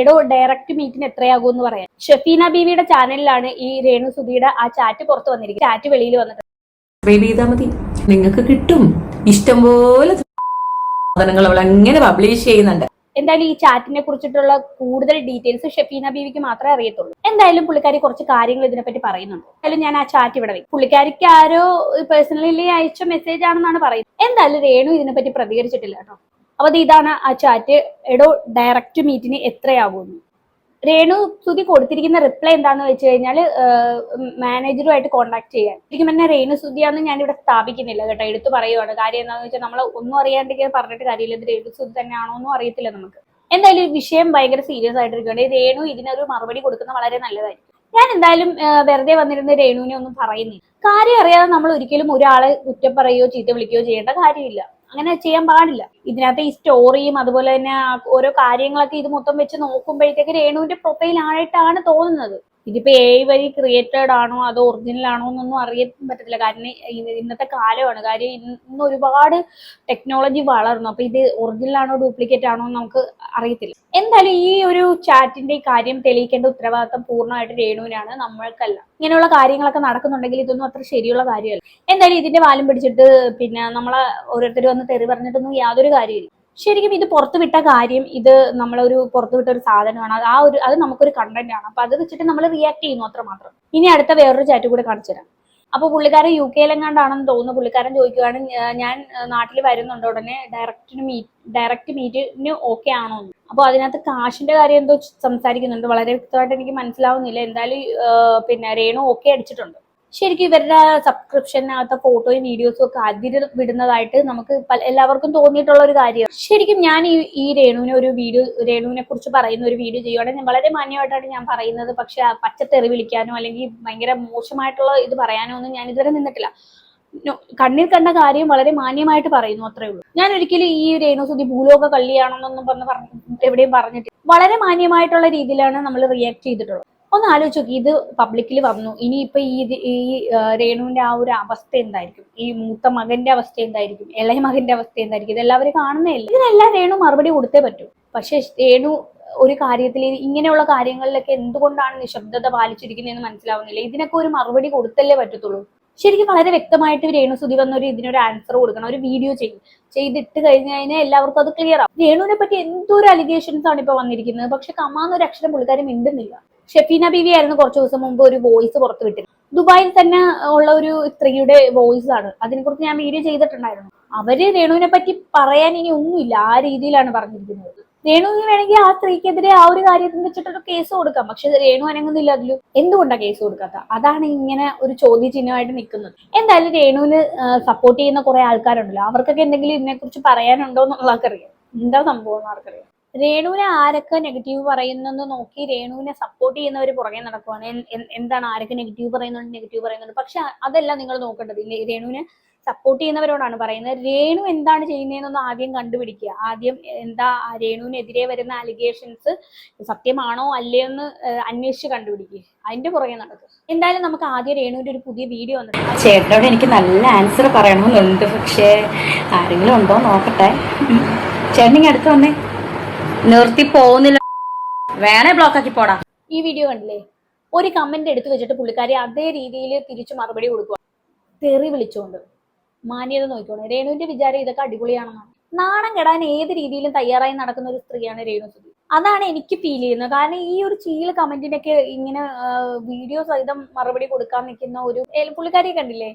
എടോ ഡയറക്റ്റ് മീറ്റിന് എത്രയാകും എന്ന് പറയാം. ഷഫീന ബീവിയുടെ ചാനലിലാണ് ഈ രേണു സുധിയുടെ ആ ചാറ്റ് പുറത്തു വന്നിരിക്കുന്നത്. ചാറ്റ് വെളിയിൽ വന്നിട്ടുണ്ട്. മതി നിങ്ങൾക്ക് കിട്ടും ഇഷ്ടംപോലെ സാധനങ്ങൾ അവൾ അങ്ങനെ പബ്ലിഷ് ചെയ്യുന്നുണ്ട്. എന്തായാലും ഈ ചാറ്റിനെ കുറിച്ചിട്ടുള്ള കൂടുതൽ ഡീറ്റെയിൽസ് ഷഫീന ബീവിക്ക് മാത്രമേ അറിയത്തുള്ളൂ. എന്തായാലും പുള്ളിക്കാരി കുറച്ച് കാര്യങ്ങൾ ഇതിനെപ്പറ്റി പറയുന്നുണ്ട്. എന്തായാലും ഞാൻ ആ ചാറ്റ് ഇവിടെ വയ്ക്കും. പുള്ളിക്കാരിക്ക് ആരോ പേഴ്സണലി അയച്ച മെസ്സേജ് ആണെന്നാണ് പറയുന്നത്. എന്തായാലും രേണു ഇതിനെപ്പറ്റി പ്രതികരിച്ചിട്ടില്ല കേട്ടോ. അപ്പൊ ഇതാണ് ആ ചാറ്റ്. എടോ ഡയറക്റ്റ് മീറ്റിന് എത്രയാകുമെന്ന് രേണു സുധി കൊടുത്തിരിക്കുന്ന റിപ്ലൈ എന്താന്ന് വെച്ച് കഴിഞ്ഞാൽ മാനേജറുമായിട്ട് കോൺടാക്ട് ചെയ്യാൻ. ശരിക്കും പറഞ്ഞാൽ രേണു സുധിയാന്ന് ഞാൻ ഇവിടെ സ്ഥാപിക്കുന്നില്ല കേട്ടോ, എടുത്തു പറയുവാണ്. കാര്യം എന്താണെന്ന് വെച്ചാൽ നമ്മൾ ഒന്നും അറിയാണ്ടെങ്കിൽ പറഞ്ഞിട്ട് കാര്യമില്ല. ഇത് രേണു സുധി തന്നെയാണോ എന്നും അറിയത്തില്ല നമുക്ക്. എന്തായാലും ഈ വിഷയം ഭയങ്കര സീരിയസ് ആയിട്ടിരിക്കുകയാണ്. രേണു ഇതിനൊരു മറുപടി കൊടുക്കുന്നത് വളരെ നല്ലതായിരിക്കും. ഞാൻ എന്തായാലും വെറുതെ വന്നിരുന്ന രേണുവിനെ ഒന്നും പറയുന്നില്ല. കാര്യം അറിയാതെ നമ്മൾ ഒരിക്കലും ഒരാളെ കുറ്റം പറയുകയോ ചീത്ത വിളിക്കുകയോ ചെയ്യേണ്ട കാര്യമില്ല. അങ്ങനെ ചെയ്യാൻ പാടില്ല. ഇതിനകത്ത് ഈ സ്റ്റോറിയും അതുപോലെ തന്നെ ഓരോ കാര്യങ്ങളൊക്കെ ഇത് മൊത്തം വെച്ച് നോക്കുമ്പോഴത്തേക്ക് രേണുവിന്റെ പ്രൊഫൈൽ ആയിട്ടാണ് തോന്നുന്നത്. ഇതിപ്പോ AI വഴി ക്രിയേറ്റഡ് ആണോ അതോ ഒറിജിനൽ ആണോ എന്നൊന്നും അറിയാൻ പറ്റത്തില്ല. കാരണം ഇന്നത്തെ കാലമാണ്. കാര്യം ഇന്ന് ഒരുപാട് ടെക്നോളജി വളർന്നു. അപ്പൊ ഇത് ഒറിജിനൽ ആണോ ഡ്യൂപ്ലിക്കേറ്റ് ആണോ എന്ന് നമുക്ക് അറിയത്തില്ല. എന്തായാലും ഈ ഒരു ചാറ്റിന്റെ കാര്യം തെളിയിക്കേണ്ട ഉത്തരവാദിത്തം പൂർണ്ണമായിട്ട് രേണുവിനാണ്, നമ്മൾക്കല്ല. ഇങ്ങനെയുള്ള കാര്യങ്ങളൊക്കെ നടക്കുന്നുണ്ടെങ്കിൽ ഇതൊന്നും അത്ര ശരിയുള്ള കാര്യമല്ല. എന്തായാലും ഇതിന്റെ വാലും പിടിച്ചിട്ട് പിന്നെ നമ്മളെ ഓരോരുത്തർ വന്ന് തെറി പറഞ്ഞിട്ടൊന്നും യാതൊരു കാര്യമില്ല. ശരിക്കും ഇത് പുറത്തുവിട്ട കാര്യം, ഇത് നമ്മളൊരു പുറത്തുവിട്ട ഒരു സാധനമാണ്. അത് നമുക്കൊരു കണ്ടന്റ് ആണ്. അപ്പൊ അത് വെച്ചിട്ട് നമ്മൾ റിയാക്ട് ചെയ്യുന്നു അത്രമാത്രം. ഇനി അടുത്ത വേറൊരു ചാറ്റ് കൂടെ കാണിച്ചു തരാം. അപ്പൊ പുള്ളിക്കാരൻ UK-ലെങ്ങാണ്ടാണെന്ന് തോന്നുന്നു. പുള്ളിക്കാരൻ ചോദിക്കുകയാണ്, ഞാൻ നാട്ടിൽ വരുന്നുണ്ട് ഉടനെ ഡയറക്റ്റ് മീറ്റിന് ഓക്കെ ആണോ എന്ന്. അപ്പൊ അതിനകത്ത് കാശിന്റെ കാര്യം എന്തോ സംസാരിക്കുന്നുണ്ട്. വളരെ വ്യക്തമായിട്ട് എനിക്ക് മനസ്സിലാവുന്നില്ല. എന്തായാലും പിന്നെ രേണു ഓക്കെ അടിച്ചിട്ടുണ്ട്. ശരിക്കും ഇവരുടെ സബ്സ്ക്രിപ്ഷനകത്തെ ഫോട്ടോയും വീഡിയോസും ഒക്കെ അതിര് വിടുന്നതായിട്ട് നമുക്ക് എല്ലാവർക്കും തോന്നിയിട്ടുള്ള ഒരു കാര്യമാണ്. ശരിക്കും ഞാൻ ഈ രേണുവിനെ കുറിച്ച് പറയുന്ന ഒരു വീഡിയോ ചെയ്യുവാണെങ്കിൽ ഞാൻ വളരെ മാന്യമായിട്ടാണ് ഞാൻ പറയുന്നത്. പക്ഷെ പച്ചത്തെറി വിളിക്കാനോ അല്ലെങ്കിൽ ഭയങ്കര മോശമായിട്ടുള്ള ഇത് പറയാനോ ഒന്നും ഞാൻ ഇതുവരെ നിന്നിട്ടില്ല. കണ്ണിൽ കണ്ട കാര്യം വളരെ മാന്യമായിട്ട് പറയുന്നു, അത്രേ ഉള്ളൂ. ഞാൻ ഒരിക്കലും ഈ രേണു സുധി ഭൂലോക കള്ളിയാണെന്നൊന്നും എവിടെയും പറഞ്ഞിട്ട് വളരെ മാന്യമായിട്ടുള്ള രീതിയിലാണ് നമ്മൾ റിയാക്ട് ചെയ്തിട്ടുള്ളത്. ഒന്ന് ആലോചിച്ച് നോക്കി, ഇത് പബ്ലിക്കിൽ വന്നു. ഇനിയിപ്പൊ ഈ രേണുവിന്റെ ആ ഒരു അവസ്ഥ എന്തായിരിക്കും? ഈ മൂത്ത മകന്റെ അവസ്ഥ എന്തായിരിക്കും? ഇളയ മകന്റെ അവസ്ഥ എന്തായിരിക്കും? ഇതെല്ലാവരും കാണുന്നതല്ലേ. ഇതിനെല്ലാം രേണു മറുപടി കൊടുത്തേ പറ്റൂ. പക്ഷെ രേണു ഒരു കാര്യത്തിൽ ഇങ്ങനെയുള്ള കാര്യങ്ങളിലൊക്കെ എന്തുകൊണ്ടാണ് നിശബ്ദത പാലിച്ചിരിക്കുന്നതെന്ന് മനസ്സിലാവുന്നില്ല. ഇതിനൊക്കെ ഒരു മറുപടി കൊടുത്തല്ലേ പറ്റത്തുള്ളൂ. ശരിക്കും വളരെ വ്യക്തമായിട്ട് രേണു സുധി ഇതിനൊരു ആൻസർ കൊടുക്കണം. ഒരു വീഡിയോ ചെയ്തിട്ട് കഴിഞ്ഞ് കഴിഞ്ഞാൽ എല്ലാവർക്കും അത് ക്ലിയർ ആവും. രേണുവിനെ പറ്റി എന്തൊരു അലിഗേഷൻസ് ആണ് ഇപ്പൊ വന്നിരിക്കുന്നത്. പക്ഷെ കമാന്നൊരു അക്ഷരം പുള്ളിക്കാരി മിണ്ടുന്നില്ല. ഷഫീന ബീവി ആയിരുന്നു കുറച്ച് ദിവസം മുമ്പ് ഒരു വോയിസ് പുറത്തു വിട്ടിരുന്നത്. ദുബായിൽ തന്നെ ഉള്ള ഒരു സ്ത്രീയുടെ വോയിസ് ആണ്. അതിനെക്കുറിച്ച് ഞാൻ വീഡിയോ ചെയ്തിട്ടുണ്ടായിരുന്നു. അവര് രേണുവിനെ പറ്റി പറയാൻ ഇനി ഒന്നുമില്ല, ആ രീതിയിലാണ് പറഞ്ഞിരിക്കുന്നത്. രേണുവിന് വേണമെങ്കിൽ ആ സ്ത്രീക്കെതിരെ ആ ഒരു കാര്യത്തിൽ വെച്ചിട്ടൊരു കേസ് കൊടുക്കാം. പക്ഷെ രേണു അനങ്ങുന്നില്ല. അതിലും എന്തുകൊണ്ടാണ് കേസ് കൊടുക്കാത്ത? അതാണ് ഇങ്ങനെ ഒരു ചോദ്യചിഹ്നമായിട്ട് നിൽക്കുന്നത്. എന്തായാലും രേണുവിന് സപ്പോർട്ട് ചെയ്യുന്ന കുറെ ആൾക്കാരുണ്ടല്ലോ, അവർക്കൊക്കെ എന്തെങ്കിലും ഇതിനെക്കുറിച്ച് പറയാനുണ്ടോ എന്നുള്ള ആർക്കറിയാം. എന്താ സംഭവം ആർക്കറിയാം. രേണുവിനെ ആരൊക്കെ നെഗറ്റീവ് പറയുന്നെന്ന് നോക്കി രേണുവിനെ സപ്പോർട്ട് ചെയ്യുന്നവർ പുറകെ നടക്കുവാണ്. എന്താണ് ആരൊക്കെ നെഗറ്റീവ് പറയുന്നുണ്ട്. പക്ഷെ അതല്ല നിങ്ങൾ നോക്കേണ്ടത്. രേണുവിനെ സപ്പോർട്ട് ചെയ്യുന്നവരോടാണ് പറയുന്നത്. രേണു എന്താണ് ചെയ്യുന്നതെന്നൊന്ന് ആദ്യം കണ്ടുപിടിക്കുക. ആദ്യം എന്താ രേണുവിനെതിരെ വരുന്ന അലിഗേഷൻസ് സത്യമാണോ അല്ലയോ എന്ന് അന്വേഷിച്ച് കണ്ടുപിടിക്കുക. അതിന്റെ പുറകെ നടക്കുക. എന്തായാലും നമുക്ക് ആദ്യം രേണുവിന്റെ ഒരു പുതിയ വീഡിയോ വന്നിട്ടുണ്ട്. ചേട്ടനോട് എനിക്ക് നല്ല ആൻസർ പറയണമെന്നുണ്ട്. പക്ഷേ ആരെങ്കിലും ഉണ്ടോ നോക്കട്ടെ. ചേട്ടനിങ്ങ അടുത്ത് വന്നേ. നിർത്തി പോകുന്നില്ല, വേണേ ബ്ലോക്ക് ആക്കി പോടാ. ഈ വീഡിയോ കണ്ടില്ലേ? ഒരു കമന്റ് എടുത്തു വെച്ചിട്ട് പുള്ളിക്കാരി അതേ രീതിയിൽ തിരിച്ചു മറുപടി കൊടുക്കുക. തെറി വിളിച്ചുകൊണ്ട്. മാന്യത നോക്കിക്കോണം. രേണുവിന്റെ വിചാരം ഇതൊക്കെ അടിപൊളിയാണെന്നാണ്. നാണം കെടാൻ ഏത് രീതിയിലും തയ്യാറായി നടക്കുന്ന ഒരു സ്ത്രീയാണ് രേണു സുധി. അതാണ് എനിക്ക് ഫീൽ ചെയ്യുന്നത്. കാരണം ഈ ഒരു ചീൽ കമന്റിനൊക്കെ ഇങ്ങനെ വീഡിയോ സഹിതം മറുപടി കൊടുക്കാൻ നിൽക്കുന്ന ഒരു പുള്ളിക്കാരിയെ കണ്ടില്ലേ?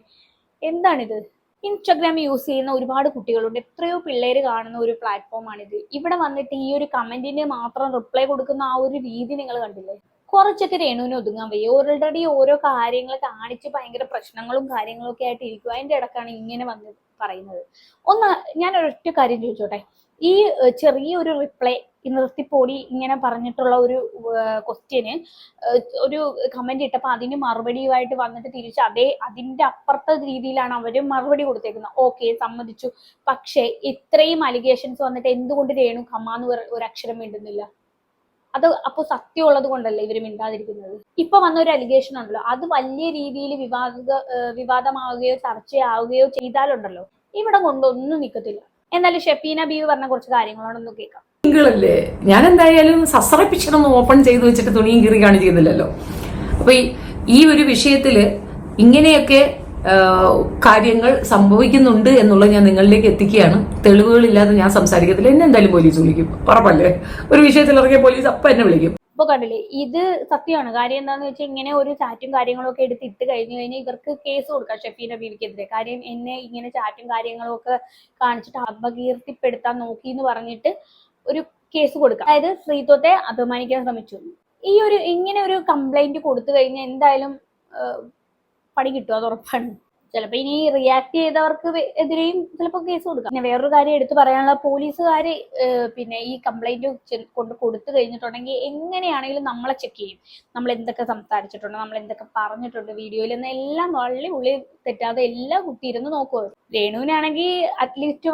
എന്താണിത്? ഇൻസ്റ്റാഗ്രാം യൂസ് ചെയ്യുന്ന ഒരുപാട് കുട്ടികളുണ്ട്. എത്രയോ പിള്ളേര് കാണുന്ന ഒരു പ്ലാറ്റ്ഫോമാണിത്. ഇവിടെ വന്നിട്ട് ഈ ഒരു കമന്റിന് മാത്രം റിപ്ലൈ കൊടുക്കുന്ന ആ ഒരു രീതി നിങ്ങൾ കണ്ടില്ലേ? കുറച്ചൊക്കെ രേണുവിന് ഒതുങ്ങാൻ വയ്യ. ഓൾറെഡി ഓരോ കാര്യങ്ങൾ കാണിച്ച് ഭയങ്കര പ്രശ്നങ്ങളും കാര്യങ്ങളും ഒക്കെ ആയിട്ട് ഇരിക്കും. അതിന്റെ ഇടക്കാണ് ഇങ്ങനെ വന്ന് പറയുന്നത്. ഞാൻ ഒരൊറ്റ കാര്യം ചോദിച്ചോട്ടെ. ഈ ചെറിയൊരു റിപ്ലൈ നിർത്തിപ്പോടി ഇങ്ങനെ പറഞ്ഞിട്ടുള്ള ഒരു ക്വസ്റ്റ്യന് ഒരു കമന്റ് ഇട്ടപ്പോൾ അതിന് മറുപടിയുമായിട്ട് വന്നിട്ട് തിരിച്ച് അതിന്റെ അപ്പുറത്തെ രീതിയിലാണ് അവരും മറുപടി കൊടുത്തേക്കുന്നത്. ഓക്കെ, സമ്മതിച്ചു. പക്ഷെ ഇത്രയും അലിഗേഷൻസ് വന്നിട്ട് എന്തുകൊണ്ട് രേണു കമ്മാന്ന് ഒരു അക്ഷരം മിണ്ടുന്നില്ല? അത് അപ്പോൾ സത്യമുള്ളത് കൊണ്ടല്ലേ ഇവർ മിണ്ടാതിരിക്കുന്നത്? ഇപ്പൊ വന്ന ഒരു അലിഗേഷൻ ഉണ്ടല്ലോ, അത് വലിയ രീതിയിൽ വിവാദമാവുകയോ ചർച്ചയാവുകയോ ചെയ്താലുണ്ടല്ലോ ഇവിടെ കൊണ്ടൊന്നും നിൽക്കത്തില്ല. എന്നാലും ഷഫീന ബീവി പറഞ്ഞ കുറച്ച് കാര്യങ്ങളോടൊന്നും കേൾക്കാം. ല്ലേ ഞാൻ എന്തായാലും സസ്രപ്പിച്ചൊന്നും ഓപ്പൺ ചെയ്ത് വെച്ചിട്ട് തുണിയും കീറി കാണിക്കുന്നില്ലല്ലോ. അപ്പൊ ഈ ഒരു വിഷയത്തില് ഇങ്ങനെയൊക്കെ കാര്യങ്ങൾ സംഭവിക്കുന്നുണ്ട് എന്നുള്ളത് ഞാൻ നിങ്ങളിലേക്ക് എത്തിക്കുകയാണ്. തെളിവുകളില്ലാതെ ഞാൻ സംസാരിക്കത്തില്ല. എന്നെ എന്തായാലും പോലീസ് വിളിക്കും, ഉറപ്പല്ലേ. ഒരു വിഷയത്തിൽ ഇറങ്ങിയ പോലീസ് അപ്പം എന്നെ വിളിക്കും. ഇപ്പൊ കണ്ടില്ലേ, ഇത് സത്യമാണ്. കാര്യം എന്താന്ന് വെച്ചാൽ ഇങ്ങനെ ഒരു ചാറ്റും കാര്യങ്ങളും ഒക്കെ എടുത്ത് ഇട്ട് കഴിഞ്ഞു കഴിഞ്ഞാൽ ഇവർക്ക് കേസ് കൊടുക്കാം ഷെഫീന ബീവിക്കെതിരെ. കാര്യം എന്നെ ഇങ്ങനെ ചാറ്റും കാര്യങ്ങളും ഒക്കെ കാണിച്ചിട്ട് അപകീർത്തിപ്പെടുത്താൻ നോക്കി എന്ന് പറഞ്ഞിട്ട് ഒരു കേസ് കൊടുക്കാം. അതായത് സ്ത്രീത്വത്തെ അപമാനിക്കാൻ ശ്രമിച്ചു. ഇങ്ങനെ ഒരു കംപ്ലൈന്റ് കൊടുത്തു കഴിഞ്ഞാൽ എന്തായാലും പണി കിട്ടും, അത് ഉറപ്പാണ്. ചിലപ്പോ ഇനി റിയാക്ട് ചെയ്തവർക്ക് എതിരെയും ചിലപ്പോൾ കേസ് കൊടുക്കാം. പിന്നെ വേറൊരു കാര്യം എടുത്തു പറയാനുള്ള, പോലീസുകാര് പിന്നെ ഈ കംപ്ലൈന്റ് കൊണ്ട് കൊടുത്തു കഴിഞ്ഞിട്ടുണ്ടെങ്കിൽ എങ്ങനെയാണെങ്കിലും നമ്മളെ ചെക്ക് ചെയ്യും. നമ്മൾ എന്തൊക്കെ സംസാരിച്ചിട്ടുണ്ട്, നമ്മൾ എന്തൊക്കെ പറഞ്ഞിട്ടുണ്ട് വീഡിയോയിൽ എന്നെല്ലാം വളരെ ഉള്ളിൽ തെറ്റാതെ എല്ലാം കുത്തിയിരുന്ന് നോക്കുക. രേണുവിനാണെങ്കിൽ അറ്റ്ലീസ്റ്റ്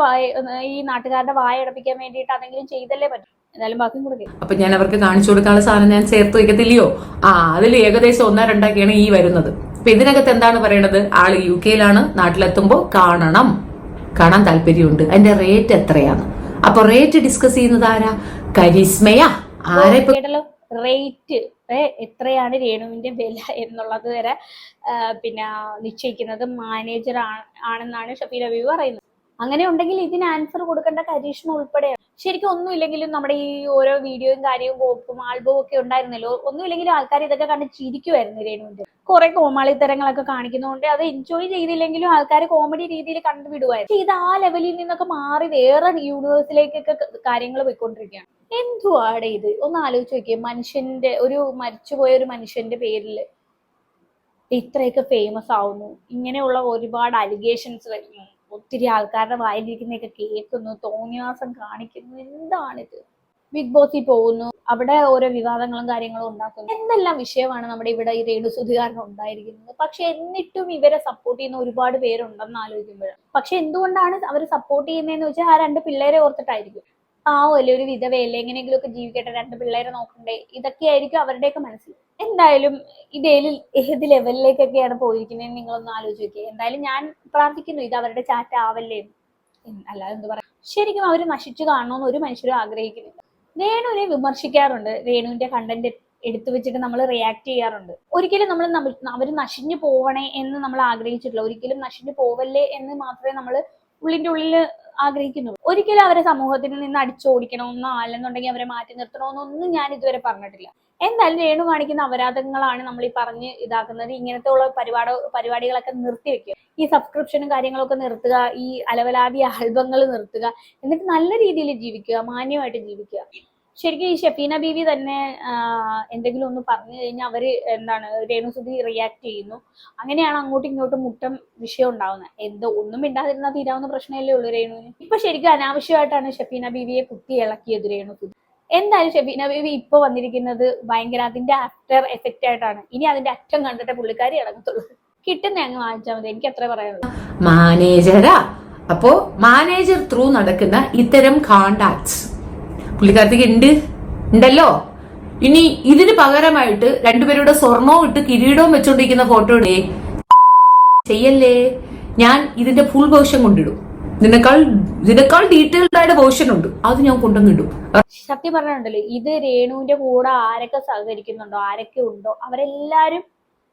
ഈ നാട്ടുകാരുടെ വായ അടപ്പിക്കാൻ വേണ്ടിയിട്ട് അതെങ്കിലും ചെയ്തല്ലേ പറ്റും. എന്തായാലും ബാക്കിയും കൊടുക്കും. അപ്പൊ ഞാൻ അവർക്ക് കാണിച്ചു കൊടുക്കാനുള്ള സാധനം ഞാൻ ചേർത്ത് വയ്ക്കത്തില്ലയോ? അതിൽ ഏകദേശം 1-2 ഈ വരുന്നത്. അപ്പൊ ഇതിനകത്ത് എന്താണ് പറയണത്? ആള് UK-യിലാണ്, നാട്ടിലെത്തുമ്പോ കാണാൻ താല്പര്യമുണ്ട്. അതിന്റെ റേറ്റ് എത്രയാണ്? അപ്പൊ റേറ്റ് ഡിസ്കസ് ചെയ്യുന്നത് ആരാ? കരിസ്മയാ? ആരെ കേട്ടല്ലോ, റേറ്റ് എത്രയാണ് രേണുവിന്റെ വില എന്നുള്ളത് വരെ പിന്നെ നിശ്ചയിക്കുന്നത് മാനേജർ ആണെന്നാണ് ഷഫീന ബീവി പറയുന്നത്. അങ്ങനെ ഉണ്ടെങ്കിൽ ഇതിന് ആൻസർ കൊടുക്കേണ്ട കരീഷ്മ ഉൾപ്പെടെയാണ്. ശരിക്കും ഒന്നുമില്ലെങ്കിലും നമ്മുടെ ഈ ഓരോ വീഡിയോയും കാര്യവും കോപ്പും ആൽബവും ഒക്കെ ഉണ്ടായിരുന്നല്ലോ. ഒന്നുമില്ലെങ്കിലും ആൾക്കാർ ഇതൊക്കെ കണ്ട് ചിരിക്കുമായിരുന്നു. രേണുവിന്റെ കുറെ കോമാളിത്തരങ്ങളൊക്കെ കാണിക്കുന്നതുകൊണ്ട് അത് എൻജോയ് ചെയ്തില്ലെങ്കിലും ആൾക്കാർ കോമഡി രീതിയിൽ കണ്ടുവിടുമായിരുന്നു. ഇത് ആ ലെവലിൽ നിന്നൊക്കെ മാറി വേറെ യൂണിവേഴ്സിലേക്കൊക്കെ കാര്യങ്ങൾ പോയിക്കൊണ്ടിരിക്കുകയാണ്. എന്തുവാടെ ഇത്? ഒന്ന് ആലോചിച്ച് നോക്കിയേ. മരിച്ചുപോയ ഒരു മനുഷ്യന്റെ പേരിൽ ഇത്രയൊക്കെ ഫേമസ് ആവുന്നു, ഇങ്ങനെയുള്ള ഒരുപാട് അലിഗേഷൻസ് വരുന്നു, ഒത്തിരി ആൾക്കാരുടെ വായിലിരിക്കുന്നതൊക്കെ കേൾക്കുന്നു, തോന്നിവാസം കാണിക്കുന്നു. എന്താണിത്? ബിഗ് ബോസിൽ പോകുന്നു, അവിടെ ഓരോ വിവാദങ്ങളും കാര്യങ്ങളും ഉണ്ടാക്കുന്നു. എന്തെല്ലാം വിഷയമാണ് നമ്മുടെ ഇവിടെ ഈ രേണുസുതി കാരണം ഉണ്ടായിരിക്കുന്നത്. പക്ഷെ എന്നിട്ടും ഇവരെ സപ്പോർട്ട് ചെയ്യുന്ന ഒരുപാട് പേരുണ്ടെന്ന് ആലോചിക്കുമ്പോഴാണ്. പക്ഷെ എന്തുകൊണ്ടാണ് അവർ സപ്പോർട്ട് ചെയ്യുന്നതെന്ന് വെച്ചാൽ ആ 2 പിള്ളേരെ ഓർത്തിട്ടായിരിക്കും. അല്ലേ, ഒരു വിധവയല്ലേ, എങ്ങനെയെങ്കിലും ഒക്കെ ജീവിക്കട്ടെ, 2 പിള്ളേരെ നോക്കണ്ടേ, ഇതൊക്കെ ആയിരിക്കും അവരുടെയൊക്കെ മനസ്സിൽ. എന്തായാലും ഏത് ലെവലിലേക്കൊക്കെയാണ് പോയിരിക്കുന്നതെന്ന് നിങ്ങളൊന്ന് ആലോചിച്ച് നോക്കിയേ. എന്തായാലും ഞാൻ പ്രാർത്ഥിക്കുന്നു ഇത് അവരുടെ ചാറ്റ് ആവല്ലേ, അല്ലാതെ എന്ത് പറയാം. ശരിക്കും അവർ നശിച്ചു കാണണമെന്ന് ഒരു മനുഷ്യരും ആഗ്രഹിക്കുന്നില്ല. രേണുവിനെ വിമർശിക്കാറുണ്ട്, രേണുവിന്റെ കണ്ടന്റ് എടുത്തു വെച്ചിട്ട് നമ്മൾ റിയാക്ട് ചെയ്യാറുണ്ട്. ഒരിക്കലും അവർ നശിഞ്ഞു പോവണേ എന്ന് നമ്മൾ ആഗ്രഹിച്ചിട്ടില്ല. ഒരിക്കലും നശിഞ്ഞു പോവല്ലേ എന്ന് മാത്രമേ നമ്മൾ ഉള്ളിന്റെ ഉള്ളിൽ ആഗ്രഹിക്കുന്നുള്ളൂ. ഒരിക്കലും അവരെ സമൂഹത്തിൽ നിന്ന് അടിച്ചോടിക്കണമെന്നോ അല്ലെന്നുണ്ടെങ്കിൽ അവരെ മാറ്റി നിർത്തണമെന്നൊന്നും ഞാൻ ഇതുവരെ പറഞ്ഞിട്ടില്ല. എന്തായാലും രേണു കാണിക്കുന്ന അപരാധങ്ങളാണ് നമ്മൾ ഈ പറഞ്ഞ് ഇതാക്കുന്നത്. ഇങ്ങനത്തെ ഉള്ള പരിപാടികളൊക്കെ നിർത്തിവെക്കുക. ഈ സബ്സ്ക്രിപ്ഷനും കാര്യങ്ങളൊക്കെ നിർത്തുക, ഈ അലവലാതി ആൽബങ്ങൾ നിർത്തുക, എന്നിട്ട് നല്ല രീതിയിൽ ജീവിക്കുക, മാന്യമായിട്ട് ജീവിക്കുക. ശരിക്കും ഈ ഷെഫീന ബീവി തന്നെ എന്തെങ്കിലും ഒന്ന് പറഞ്ഞു കഴിഞ്ഞാൽ അവര് രേണുസുതി റിയാക്ട് ചെയ്യുന്നു. അങ്ങനെയാണ് അങ്ങോട്ടും ഇങ്ങോട്ടും മുട്ടം വിഷയം ഉണ്ടാവുന്നത്. ഒന്നും മിണ്ടാതിരുന്നാൽ തീരാവുന്ന പ്രശ്നമല്ലേ ഉള്ളൂ രേണുവിന്. ഇപ്പൊ ശരിക്കും അനാവശ്യമായിട്ടാണ് ഷെഫീന ബീവിയെ കുത്തി ഇളക്കിയത് രേണുസുതി. എന്തായാലും ഷെഫീന ബീവി ഇപ്പൊ വന്നിരിക്കുന്നത് ഭയങ്കര അതിന്റെ ആഫ്റ്റർ എഫക്റ്റ് ആയിട്ടാണ്. ഇനി അതിന്റെ അറ്റം കണ്ടിട്ട് പുള്ളിക്കാരി ഇറങ്ങത്തുള്ളൂ. കിട്ടുന്ന അങ്ങ് വാങ്ങിച്ചാൽ മതി, എനിക്ക് അത്ര പറയാനുള്ളൂ. മാനേജരാ? അപ്പോ മാനേജർ ത്രൂ നടക്കുന്ന ഇത്തരം കോണ്ടാക്ട്സ് പുള്ളിക്കാരത്തേക്ക് ഉണ്ടല്ലോ. ഇനി ഇതിന് പകരമായിട്ട് 2 പേരുടെ സ്വർണവും ഇട്ട് കിരീടവും വെച്ചോണ്ടിരിക്കുന്ന ഫോട്ടോ ചെയ്യല്ലേ. ഞാൻ ഇതിന്റെ ഫുൾ വേർഷൻ കൊണ്ടിടും. ഇതിനേക്കാൾ ഡീറ്റെയിൽഡ് ആയിട്ട് വേർഷൻ ഉണ്ട്, അത് ഞാൻ കൊണ്ടുവന്നിടും. സത്യം പറഞ്ഞിട്ടുണ്ടല്ലോ, ഇത് രേണുവിന്റെ കൂടെ ആരൊക്കെ സഹകരിക്കുന്നുണ്ടോ, ആരൊക്കെ ഉണ്ടോ, അവരെല്ലാരും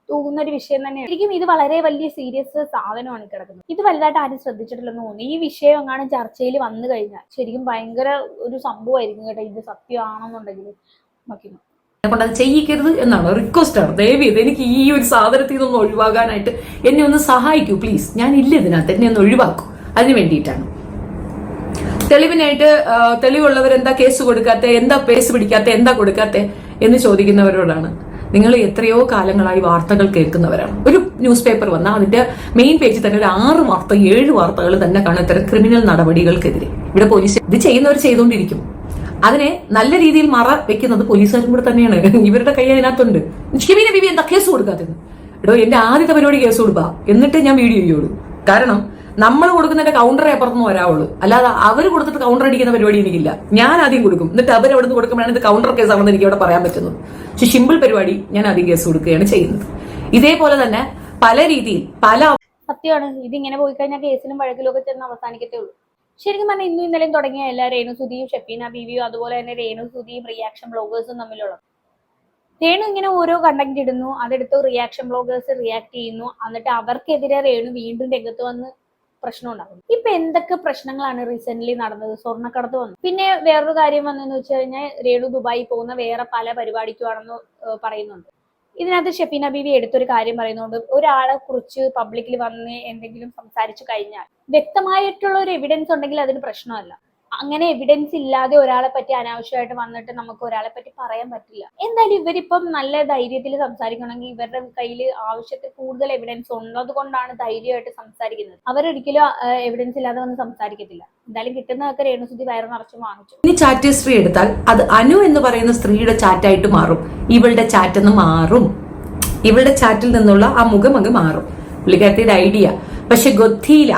തൂകുന്ന ഒരു വിഷയം തന്നെയാണ്. ശരിക്കും ഇത് വളരെ വലിയ സീരിയസ് സാധനമാണ് കിടക്കുന്നത്. ഇത് വലുതായിട്ട് ആരും ശ്രദ്ധിച്ചിട്ടില്ലെന്ന് തോന്നുന്നു. ഈ വിഷയം എങ്ങാനും ചർച്ചയിൽ വന്നു കഴിഞ്ഞാൽ ശരിക്കും ഭയങ്കര ഒരു സംഭവമായിരിക്കും കേട്ടോ. ഇത് സത്യമാണെന്നുണ്ടെങ്കിൽ അത് ചെയ്യിക്കരുത് എന്നാണ് റിക്വസ്റ്റ് ആണ്. ദയവേത് എനിക്ക് ഈ ഒരു സാധനത്തിൽ നിന്നൊന്ന് ഒഴിവാകാനായിട്ട് എന്നെ ഒന്ന് സഹായിക്കൂ പ്ലീസ്. ഞാൻ ഇല്ല ഇതിനകത്ത്, എന്നെ ഒന്ന് ഒഴിവാക്കൂ. അതിന് വേണ്ടിയിട്ടാണ്. തെളിവിനായിട്ട് തെളിവുള്ളവരെന്താ കേസ് കൊടുക്കാത്ത, എന്താ കേസ് പിടിക്കാത്ത, എന്താ കൊടുക്കാത്ത എന്ന് ചോദിക്കുന്നവരോടാണ്. നിങ്ങൾ എത്രയോ കാലങ്ങളായി വാർത്തകൾ കേൾക്കുന്നവരാണ്. ഒരു ന്യൂസ് പേപ്പർ വന്നാൽ അതിന്റെ മെയിൻ പേജിൽ തന്നെ ഒരു 6 വാർത്ത 7 വാർത്തകൾ തന്നെ കാണും ഇത്തരം ക്രിമിനൽ നടപടികൾക്കെതിരെ. ഇവിടെ പോലീസ് ഇത് ചെയ്യുന്നവർ ചെയ്തുകൊണ്ടിരിക്കും. അതിനെ നല്ല രീതിയിൽ മറ വെക്കുന്നത് പോലീസുകാരും കൂടെ തന്നെയാണ്. ഇവരുടെ കൈ അതിനകത്തുണ്ട്. ഷെഫീന ബീവി എന്താ കേസ് കൊടുക്കാത്തത്? എടോ, എന്റെ ആദ്യത്തെ പരിപാടി കേസ് കൊടുക്കുക, എന്നിട്ട് ഞാൻ വീഡിയോ ചെയ്യുള്ളൂ. കാരണം നമ്മൾ കൊടുക്കുന്നതിന്റെ കൗണ്ടറെ അപ്പുറത്തുനിന്ന് വരാവുള്ളൂ. അല്ലാതെ അവർ കൊടുത്തിട്ട് കൗണ്ടർ അടിക്കുന്ന പരിപാടി എനിക്കില്ല. ഞാൻ ആദ്യം കൊടുക്കും, എന്നിട്ട് അവർ അവിടെ നിന്ന് കൊടുക്കുമ്പോഴാണ് ഇത് കൗണ്ടർ കേസാണെന്ന് എനിക്ക് അവിടെ പറയാൻ പറ്റുന്നത്. പക്ഷെ സിമ്പിൾ പരിപാടി ഞാൻ ആദ്യം കേസ് കൊടുക്കുകയാണ് ചെയ്യുന്നത്. ഇതേപോലെ തന്നെ പല രീതിയിൽ പല സത്യമാണ്. ഇതിങ്ങനെ പോയി കഴിഞ്ഞാൽ കേസിലും വഴക്കിലും ഒക്കെ ചെന്ന് അവസാനിക്കത്തേ ഉള്ളൂ. ശരിക്കും പറഞ്ഞാൽ ഇന്നും ഇന്നലെയും തുടങ്ങിയ എല്ലാ രേണുസുതിയും ഷെഫീന ബീവിയും അതുപോലെ തന്നെ രേണുസുതിയും റിയാക്ഷൻ ബ്ലോഗേഴ്സും തമ്മിലുള്ള രേണു ഇങ്ങനെ ഓരോ കണ്ടന്റ് ഇടുന്നു, അതെടുത്ത് റിയാക്ഷൻ ബ്ലോഗേഴ്സ് റിയാക്ട് ചെയ്യുന്നു, എന്നിട്ട് അവർക്കെതിരെ രേണു വീണ്ടും രംഗത്ത് വന്ന് പ്രശ്നം ഉണ്ടാകുന്നു. ഇപ്പൊ എന്തൊക്കെ പ്രശ്നങ്ങളാണ് റീസെന്റ് നടന്നത്? സ്വർണ്ണക്കടത്ത് വന്നു. പിന്നെ വേറൊരു കാര്യം വന്നെന്ന് വെച്ച് കഴിഞ്ഞാൽ രേണു ദുബായി പോകുന്ന വേറെ പല പരിപാടിക്കുവാണെന്ന് പറയുന്നുണ്ട്. ഇതിനകത്ത് ഷെഫീന ബീവി എടുത്തൊരു കാര്യം പറയുന്നുണ്ട്, ഒരാളെ കുറിച്ച് പബ്ലിക്കിൽ വന്ന് എന്തെങ്കിലും സംസാരിച്ചു കഴിഞ്ഞാൽ വ്യക്തമായിട്ടുള്ള ഒരു എവിഡൻസ് ഉണ്ടെങ്കിൽ അതിന് പ്രശ്നമല്ല. അങ്ങനെ എവിഡൻസ് ഇല്ലാതെ ഒരാളെ പറ്റി അനാവശ്യമായിട്ട് വന്നിട്ട് നമുക്ക് ഒരാളെ പറ്റി പറയാൻ പറ്റില്ല. എന്തായാലും ഇവരിപ്പം നല്ല ധൈര്യത്തിൽ സംസാരിക്കണമെങ്കിൽ ഇവരുടെ കയ്യിൽ ആവശ്യത്തിൽ കൂടുതൽ എവിഡൻസ് ഉള്ളത് കൊണ്ടാണ് ധൈര്യമായിട്ട് സംസാരിക്കുന്നത്. അവരൊരിക്കലും എവിഡൻസ് ഇല്ലാതെ വന്ന് സംസാരിക്കത്തില്ല. എന്തായാലും കിട്ടുന്നതൊക്കെ രേണുസുതി വയറ് നിറച്ച് വാങ്ങിച്ചു. ഇനി ചാറ്റ് ഹിസ്റ്ററി എടുത്താൽ അത് അനു എന്ന് പറയുന്ന സ്ത്രീയുടെ ചാറ്റായിട്ട് മാറും. ഇവളുടെ ചാറ്റ് എന്ന് മാറും. ഇവളുടെ ചാറ്റിൽ നിന്നുള്ള ആ മുഖം അങ്ങ് മാറും. പുള്ളിക്കാരത്തിന്റെ ഐഡിയ പക്ഷെ ഗൊത്തിയില്ല.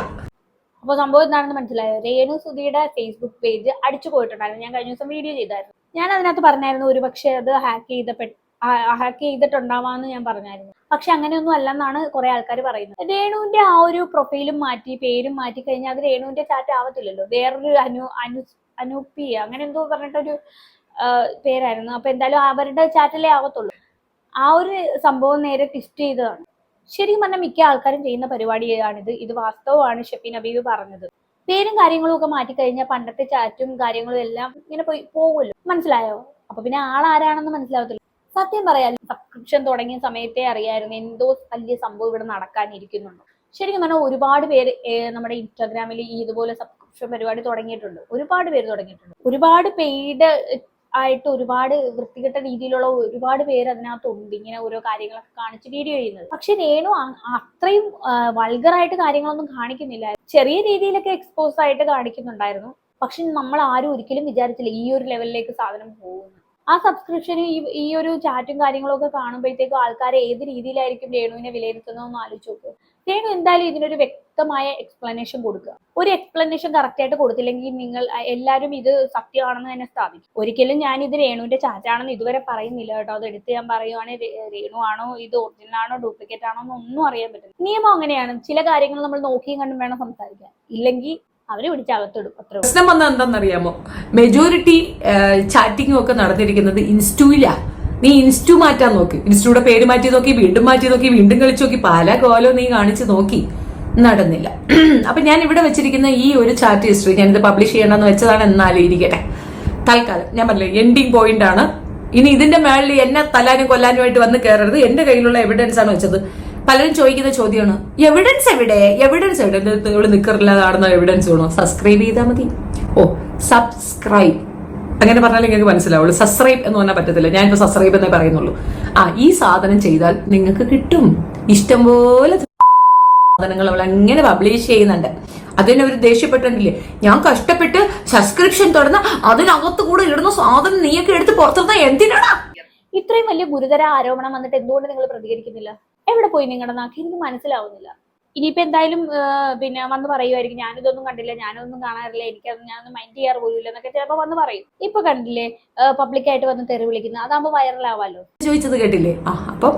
അപ്പൊ സംഭവം എന്താണെന്ന് മനസ്സിലായോ? രേണുസുതിയുടെ ഫേസ്ബുക്ക് പേജ് അടിച്ചു പോയിട്ടുണ്ടായിരുന്നു. ഞാൻ കഴിഞ്ഞ ദിവസം വീഡിയോ ചെയ്തായിരുന്നു. ഞാൻ അതിനകത്ത് പറഞ്ഞായിരുന്നു ഒരുപക്ഷെ അത് ഹാക്ക് ചെയ്തിട്ടുണ്ടാവാന്ന് ഞാൻ പറഞ്ഞായിരുന്നു. പക്ഷെ അങ്ങനെയൊന്നും അല്ലെന്നാണ് കുറെ ആൾക്കാർ പറയുന്നത്. രേണുവിന്റെ ആ ഒരു പ്രൊഫൈലും മാറ്റി പേരും മാറ്റി കഴിഞ്ഞാൽ അത് രേണുവിന്റെ ചാറ്റ് ആവത്തില്ലല്ലോ. വേറൊരു അനൂപി അങ്ങനെ എന്തോ പറഞ്ഞിട്ടൊരു പേരായിരുന്നു. അപ്പൊ എന്തായാലും അവരുടെ ചാറ്റിലേ ആവത്തുള്ളൂ. ആ ഒരു സംഭവം നേരെ ട്വിസ്റ്റ് ചെയ്തതാണ്. ശരിക്കും പറഞ്ഞാൽ മിക്ക ആൾക്കാരും ചെയ്യുന്ന പരിപാടിയാണിത്. ഇത് വാസ്തവമാണ് ഷെഫീന ബീവി പറഞ്ഞത്. പേരും കാര്യങ്ങളും ഒക്കെ മാറ്റിക്കഴിഞ്ഞാൽ പണ്ടത്തെ ചാറ്റും കാര്യങ്ങളും എല്ലാം ഇങ്ങനെ പോകുമല്ലോ. മനസ്സിലായോ? അപ്പൊ പിന്നെ ആളാരാണെന്ന് മനസ്സിലാവത്തില്ല. സത്യം പറയാൻ സബ്സ്ക്രിപ്ഷൻ തുടങ്ങിയ സമയത്തെ അറിയായിരുന്നു എന്തോ വലിയ സംഭവം ഇവിടെ നടക്കാനിരിക്കുന്നുണ്ട്. ശരിക്കും പറഞ്ഞാൽ ഒരുപാട് പേര് നമ്മുടെ ഇൻസ്റ്റാഗ്രാമിൽ ഇതുപോലെ സബ്സ്ക്രിപ്ഷൻ പരിപാടി തുടങ്ങിയിട്ടുണ്ട്. ഒരുപാട് പേര് തുടങ്ങിയിട്ടുണ്ട്. ഒരുപാട് പെയ്ഡ് ആയിട്ട് ഒരുപാട് വൃത്തികെട്ട രീതിയിലുള്ള ഒരുപാട് പേര് അതിനകത്തുണ്ട്, ഇങ്ങനെ ഓരോ കാര്യങ്ങളൊക്കെ കാണിച്ച് വീഡിയോ ചെയ്യുന്നത്. പക്ഷെ രേണു അത്രയും വൾഗറായിട്ട് കാര്യങ്ങളൊന്നും കാണിക്കുന്നില്ല. ചെറിയ രീതിയിലൊക്കെ എക്സ്പോസ് ആയിട്ട് കാണിക്കുന്നുണ്ടായിരുന്നു. പക്ഷെ നമ്മൾ ആരും ഒരിക്കലും വിചാരിച്ചില്ല ഈ ഒരു ലെവലിലേക്ക് സാധനം പോകുന്നു. ആ സബ്സ്ക്രിപ്ഷന് ഈ ഒരു ചാറ്റും കാര്യങ്ങളും ഒക്കെ കാണുമ്പോഴത്തേക്കും ആൾക്കാർ ഏത് രീതിയിലായിരിക്കും രേണുവിനെ വിലയിരുത്തുന്നതെന്ന് ആലോചിച്ച് നോക്കുക. രേണു എന്തായാലും ഇതിനൊരു വ്യക്തമായ എക്സ്പ്ലനേഷൻ കൊടുക്കുക. ഒരു എക്സ്പ്ലനേഷൻ കറക്റ്റ് ആയിട്ട് കൊടുത്തില്ലെങ്കിൽ നിങ്ങൾ എല്ലാവരും ഇത് സത്യമാണെന്ന് തന്നെ സ്ഥാപിക്കും. ഒരിക്കലും ഞാൻ ഇത് രേണുവിന്റെ ചാറ്റാണെന്ന് ഇതുവരെ പറയുന്നില്ല കേട്ടോ. അത് എടുത്ത് ഞാൻ പറയുവാണെങ്കിൽ രേണു ആണോ ഇത് ഒറിജിനൽ ആണോ ഡ്യൂപ്ലിക്കേറ്റ് ആണോ എന്നൊന്നും അറിയാൻ പറ്റില്ല. നിയമം അങ്ങനെയാണ്. ചില കാര്യങ്ങൾ നമ്മൾ നോക്കിയും കണ്ടും വേണം സംസാരിക്കാൻ. ഇല്ലെങ്കിൽ അവര് പിടിച്ചകത്തിടും. അത്ര പ്രശ്നം വന്നത് എന്താണെന്നറിയാമോ? മെജോറിറ്റി ചാറ്റിങ്ങും ഒക്കെ നടന്നിരിക്കുന്നത് ഇൻസ്റ്റൂയിലാ. നീ ഇൻസ്റ്റു മാറ്റാൻ നോക്കി, ഇൻസ്റ്റൂടെ പേര് മാറ്റി നോക്കി, വീണ്ടും മാറ്റി നോക്കി, വീണ്ടും കളിച്ചു നോക്കി, പല കോലോ നീ കാണിച്ചു നോക്കി, നടന്നില്ല. അപ്പൊ ഞാൻ ഇവിടെ വെച്ചിരിക്കുന്ന ഈ ഒരു ചാറ്റ് ഹിസ്റ്ററി ഞാനിത് പബ്ലിഷ് ചെയ്യണമെന്ന് വെച്ചതാണ്. എന്നാലും ഇരിക്കട്ടെ, തൽക്കാലം ഞാൻ പറഞ്ഞില്ലേ എൻഡിങ് പോയിന്റ് ആണ്. ഇനി ഇതിന്റെ മേളിൽ എന്നെ തല്ലാനും കൊല്ലാനുമായിട്ട് വന്ന് കയറരുത്. എന്റെ കയ്യിലുള്ള എവിഡൻസ് ആണ് വെച്ചത്. പലരും ചോദിക്കുന്ന ചോദ്യമാണ്, എവിഡൻസ് എവിടെ? എവിഡൻസ് എവിടെ? ഇവിടെ നിൽക്കറില്ലാതാണെന്നോ എവിഡൻസ് വേണോ? സബ്സ്ക്രൈബ് ചെയ്താൽ മതി. ഓ, സബ്സ്ക്രൈബ് അങ്ങനെ പറഞ്ഞാൽ നിങ്ങൾക്ക് മനസ്സിലാവുള്ളൂ. സബ്സ്ക്രൈബ് എന്ന് പറഞ്ഞാൽ പറ്റത്തില്ല. ഞാനിപ്പോ സബ്സ്ക്രൈബ് എന്നേ പറയുന്നുള്ളൂ. ഈ സാധനം ചെയ്താൽ നിങ്ങൾക്ക് കിട്ടും. ഇഷ്ടംപോലെ സാധനങ്ങൾ അവൾ എങ്ങനെ പബ്ലിഷ് ചെയ്യുന്നുണ്ട്. അതിനെ അവർ ദേഷ്യപ്പെട്ടിട്ടില്ലേ? ഞാൻ കഷ്ടപ്പെട്ട് സബ്സ്ക്രിപ്ഷൻ തുറന്ന് അതിനകത്ത് കൂടെ ഇടുന്ന സാധനം നീയൊക്കെ എടുത്ത് പുറത്തുനിന്ന് എന്തിനാണ്? ഇത്രയും വലിയ ഗുരുതര ആരോപണം വന്നിട്ട് എന്തുകൊണ്ട് നിങ്ങൾ പ്രതികരിക്കുന്നില്ല? എവിടെ പോയി നിങ്ങളുടെ നാക്ക്? എനിക്ക് മനസ്സിലാവുന്നില്ല. ഇനിയിപ്പോ എന്തായാലും പിന്നെ വന്ന് പറയുമായിരിക്കും, ഞാനിതൊന്നും കണ്ടില്ല, ഞാനൊന്നും കാണാറില്ല, ഞാനൊന്നും മൈൻഡ് ചെയ്യാറ് പോലും ഇല്ല എന്നൊക്കെ ചിലപ്പോ വന്ന് പറയും. ഇപ്പൊ കണ്ടില്ലേ പബ്ലിക്കായിട്ട് വന്ന് തെറി വിളിക്കുന്നത്? അതാകുമ്പോ വൈറലാവാലോ. ചോദിച്ചത് കേട്ടില്ലേ? അപ്പം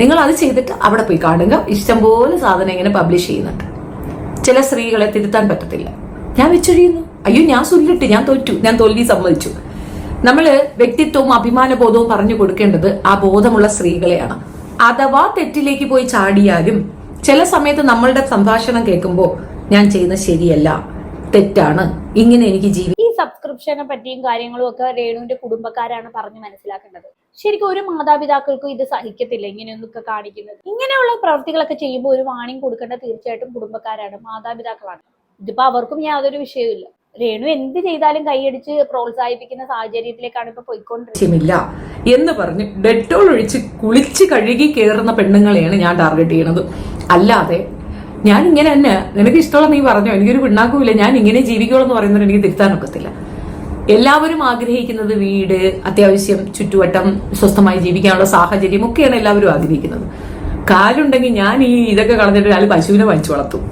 നിങ്ങൾ അത് ചെയ്തിട്ട് അവിടെ പോയി കാണുക. ഇഷ്ടംപോലെ സാധനം ഇങ്ങനെ പബ്ലിഷ് ചെയ്യുന്നുണ്ട്. ചില സ്ത്രീകളെ തിരുത്താൻ പറ്റത്തില്ല. ഞാൻ വെച്ചൊഴിയുന്നു. അയ്യോ ഞാൻ സുല്ലിട്ട്, ഞാൻ തോറ്റു, ഞാൻ തോൽവി സമ്മതിച്ചു. നമ്മള് വ്യക്തിത്വവും അഭിമാനബോധവും പറഞ്ഞു കൊടുക്കേണ്ടത് ആ ബോധമുള്ള സ്ത്രീകളെയാണ്. അഥവാ തെറ്റിലേക്ക് പോയി ചാടിയാലും ചില സമയത്ത് നമ്മളുടെ സംഭാഷണം കേൾക്കുമ്പോൾ ഞാൻ ചെയ്യുന്നത് ശരിയല്ല, തെറ്റാണ്, ഇങ്ങനെ എനിക്ക് ഈ സബ്സ്ക്രിപ്ഷനെ പറ്റിയും കാര്യങ്ങളും ഒക്കെ രേണുവിന്റെ കുടുംബക്കാരാണ് പറഞ്ഞു മനസ്സിലാക്കേണ്ടത്. ശരിക്കും ഒരു മാതാപിതാക്കൾക്കും ഇത് സഹിക്കത്തില്ല ഇങ്ങനെയൊന്നൊക്കെ കാണിക്കുന്നത്. ഇങ്ങനെയുള്ള പ്രവൃത്തികളൊക്കെ ചെയ്യുമ്പോൾ ഒരു വാണിംഗ് കൊടുക്കേണ്ട തീർച്ചയായിട്ടും കുടുംബക്കാരാണ്, മാതാപിതാക്കളാണ്. ഇതിപ്പോ അവർക്കും യാതൊരു വിഷയമില്ല. രേണു എന്ത് ചെയ്താലും കൈയടിച്ച് പ്രോത്സാഹിപ്പിക്കുന്ന സാഹചര്യത്തിലേക്കാണ് ഇപ്പൊ പോയിക്കൊണ്ടിരിക്കുന്നത് എന്ന് പറഞ്ഞ് ഡെറ്റോൾ ഒഴിച്ച് കുളിച്ച് കഴുകി കയറുന്ന പെണ്ണുങ്ങളെയാണ് ഞാൻ ടാർഗറ്റ് ചെയ്യണത്. അല്ലാതെ ഞാൻ ഇങ്ങനെ തന്നെ നിനക്ക് ഇഷ്ടമുള്ള നീ പറഞ്ഞോ, എനിക്കൊരു പിണ്ണാക്കുമില്ല, ഞാൻ ഇങ്ങനെ ജീവിക്കുള്ളൂ എന്ന് പറയുന്നത് എനിക്ക് തിരുത്താനൊക്കത്തില്ല. എല്ലാവരും ആഗ്രഹിക്കുന്നത് വീട്, അത്യാവശ്യം ചുറ്റുവട്ടം, സ്വസ്ഥമായി ജീവിക്കാനുള്ള സാഹചര്യം ഒക്കെയാണ് എല്ലാവരും ആഗ്രഹിക്കുന്നത്. കാലുണ്ടെങ്കിൽ ഞാൻ ഇതൊക്കെ കളഞ്ഞിട്ട് ഒരാൾ പശുവിനെ വാങ്ങിച്ചു വളർത്തും.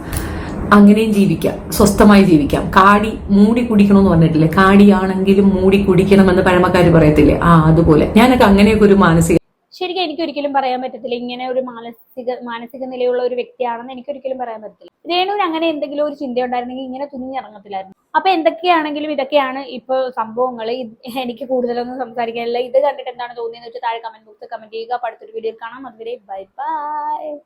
അങ്ങനെയും ജീവിക്കാം, സ്വസ്ഥമായി ജീവിക്കാം. കാടി മൂടി കുടിക്കണമെന്ന് പറഞ്ഞിട്ടില്ലേ? കാടിയാണെങ്കിലും മൂടി കുടിക്കണമെന്ന് പഴമക്കാര് പറയത്തില്ലേ? അതുപോലെ ഞാനൊക്കെ അങ്ങനെയൊക്കെ ഒരു മാനസിക ശരിക്കും എനിക്ക് ഒരിക്കലും പറയാൻ പറ്റത്തില്ല ഇങ്ങനെ ഒരു മാനസിക നിലയുള്ള ഒരു വ്യക്തിയാണെന്ന് എനിക്ക് ഒരിക്കലും പറയാൻ പറ്റത്തില്ല. രേണുവിന് അങ്ങനെ എന്തെങ്കിലും ഒരു ചിന്ത ഉണ്ടായിരുന്നെങ്കിൽ ഇങ്ങനെ തുനിഞ്ഞിറങ്ങത്തില്ലായിരുന്നു. അപ്പൊ എന്തൊക്കെയാണെങ്കിലും ഇതൊക്കെയാണ് ഇപ്പൊ സംഭവങ്ങൾ. എനിക്ക് കൂടുതലൊന്നും സംസാരിക്കാനില്ല. ഇത് കണ്ടിട്ട് എന്താണ് തോന്നിയെന്ന് വെച്ചാൽ താഴെ കമന്റ് ബോക്സിൽ കമന്റ് ചെയ്യുക. അടുത്തൊരു വീഡിയോയിൽ കാണാം. അതുവരെ ബൈ ബൈ.